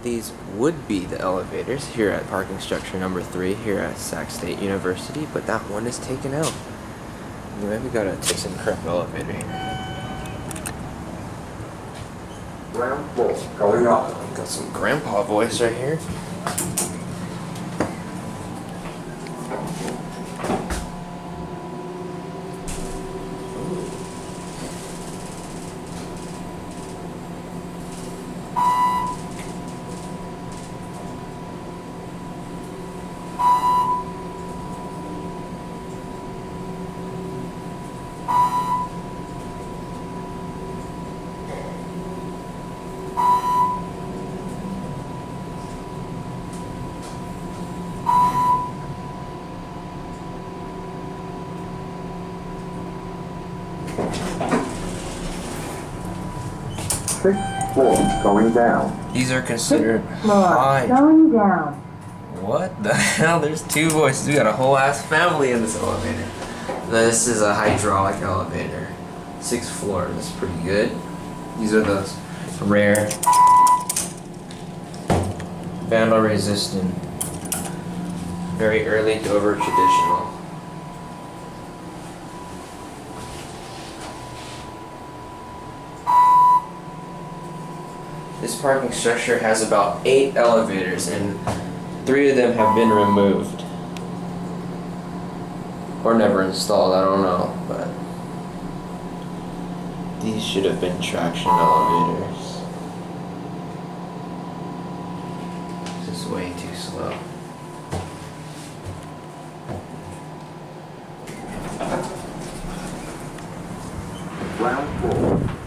These would be the elevators here at parking structure number 3 here at Sac State University, but that one is taken out. Anyway, we got a ThyssenKrupp elevator here. Ground floor, going up. Got some grandpa voice right here. Sixth floor, going down. These are considered Floor, high. going down. What the hell? There's 2 voices. We got a whole ass family in this elevator. This is a hydraulic elevator. 6 floors. That's pretty good. These are the rare vandal resistant. Very early Dover traditional. This parking structure has about 8 elevators and 3 of them have been removed. Or never installed, I don't know, but these should have been traction elevators. This is way too slow. Ground floor.